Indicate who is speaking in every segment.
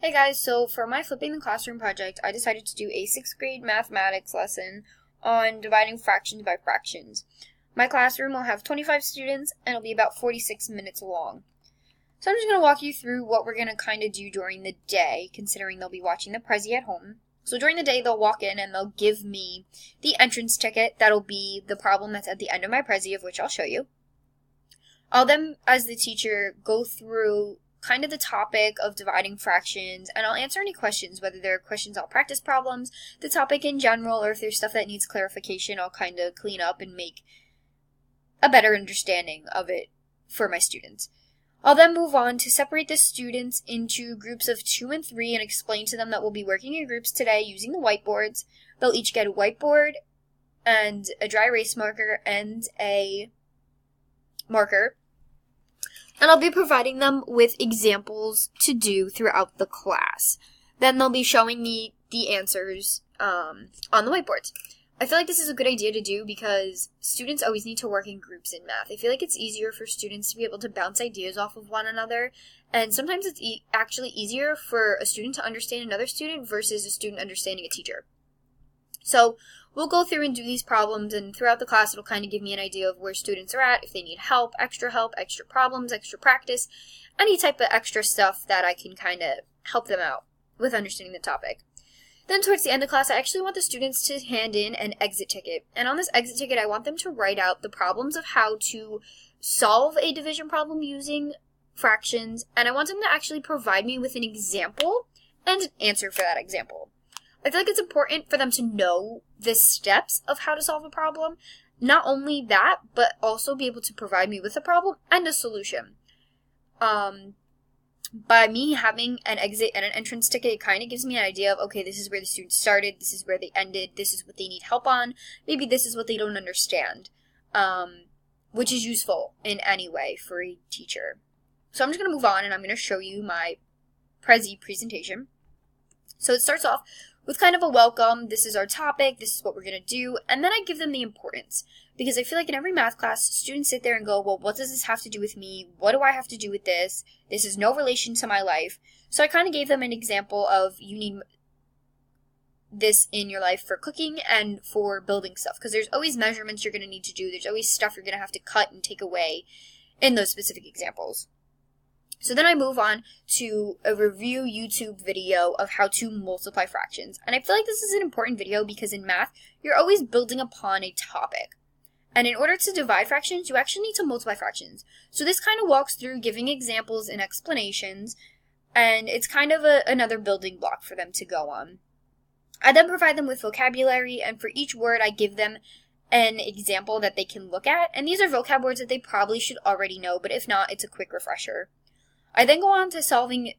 Speaker 1: Hey guys, so for my Flipping the Classroom project, I decided to do a 6th grade mathematics lesson on dividing fractions by fractions. My classroom will have 25 students and it'll be about 46 minutes long. So I'm just going to walk you through what we're going to kind of do during the day, considering they'll be watching the Prezi at home. So during the day, they'll walk in and they'll give me the entrance ticket. That'll be the problem that's at the end of my Prezi, of which I'll show you. I'll then, as the teacher, go through kind of the topic of dividing fractions, and I'll answer any questions, whether they're questions on practice problems, the topic in general, or if there's stuff that needs clarification, I'll kind of clean up and make a better understanding of it for my students. I'll then move on to separate the students into groups of 2 and 3 and explain to them that we'll be working in groups today using the whiteboards. They'll each get a whiteboard and a dry erase marker and a marker. And I'll be providing them with examples to do throughout the class. Then they'll be showing me the answers on the whiteboards. I feel like this is a good idea to do because students always need to work in groups in math. I feel like it's easier for students to be able to bounce ideas off of one another, and sometimes it's actually easier for a student to understand another student versus a student understanding a teacher. So we'll go through and do these problems, and throughout the class it'll kind of give me an idea of where students are at, if they need help, extra problems, extra practice, any type of extra stuff that I can kind of help them out with understanding the topic. Then towards the end of class, I actually want the students to hand in an exit ticket. And on this exit ticket, I want them to write out the problems of how to solve a division problem using fractions, and I want them to actually provide me with an example and an answer for that example. I feel like it's important for them to know the steps of how to solve a problem. Not only that, but also be able to provide me with a problem and a solution. By me having an exit and an entrance ticket, it kind of gives me an idea of, okay, this is where the students started, this is where they ended, this is what they need help on, maybe this is what they don't understand, which is useful in any way for a teacher. So I'm just going to move on and I'm going to show you my Prezi presentation. So it starts off with kind of a welcome, this is our topic, this is what we're going to do, and then I give them the importance. Because I feel like in every math class, students sit there and go, well, what does this have to do with me? What do I have to do with this? This is no relation to my life. So I kind of gave them an example of you need this in your life for cooking and for building stuff. Because there's always measurements you're going to need to do. There's always stuff you're going to have to cut and take away in those specific examples. So then I move on to a review YouTube video of how to multiply fractions. And I feel like this is an important video because in math, you're always building upon a topic. And in order to divide fractions, you actually need to multiply fractions. So this kind of walks through giving examples and explanations, and it's kind of another building block for them to go on. I then provide them with vocabulary, and for each word, I give them an example that they can look at. And these are vocab words that they probably should already know, but if not, it's a quick refresher. I then go on to solving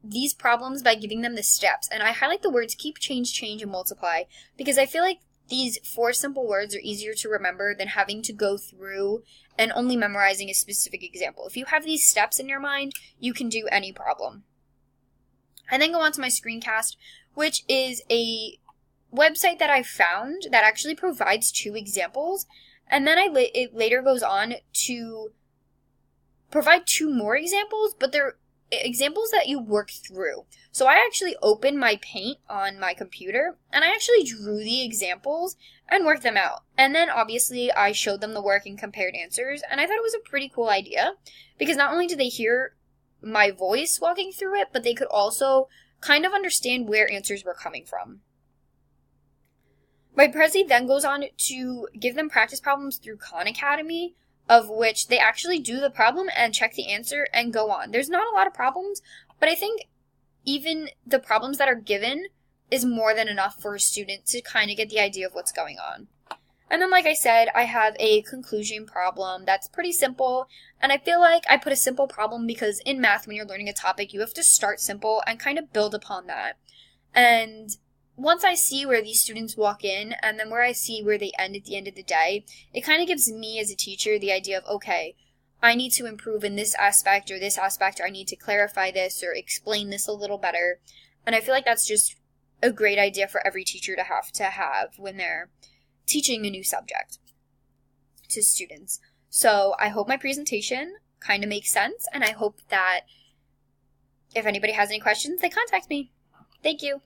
Speaker 1: these problems by giving them the steps, and I highlight the words keep, change, and multiply, because I feel like these 4 simple words are easier to remember than having to go through and only memorizing a specific example. If you have these steps in your mind, you can do any problem. I then go on to my screencast, which is a website that I found that actually provides 2 examples, and then it later goes on to provide 2 more examples, but they're examples that you work through. So I actually opened my Paint on my computer and I actually drew the examples and worked them out. And then obviously I showed them the work and compared answers, and I thought it was a pretty cool idea because not only did they hear my voice walking through it, but they could also kind of understand where answers were coming from. My Prezi then goes on to give them practice problems through Khan Academy, of which they actually do the problem and check the answer and go on. There's not a lot of problems, but I think even the problems that are given is more than enough for a student to kind of get the idea of what's going on. And then, like I said, I have a conclusion problem that's pretty simple, and I feel like I put a simple problem because in math, when you're learning a topic, you have to start simple and kind of build upon that. And once I see where these students walk in and then where I see where they end at the end of the day, it kind of gives me as a teacher the idea of, okay, I need to improve in this aspect, or I need to clarify this or explain this a little better. And I feel like that's just a great idea for every teacher to have when they're teaching a new subject to students. So I hope my presentation kind of makes sense, and I hope that If anybody has any questions, they contact me. Thank you.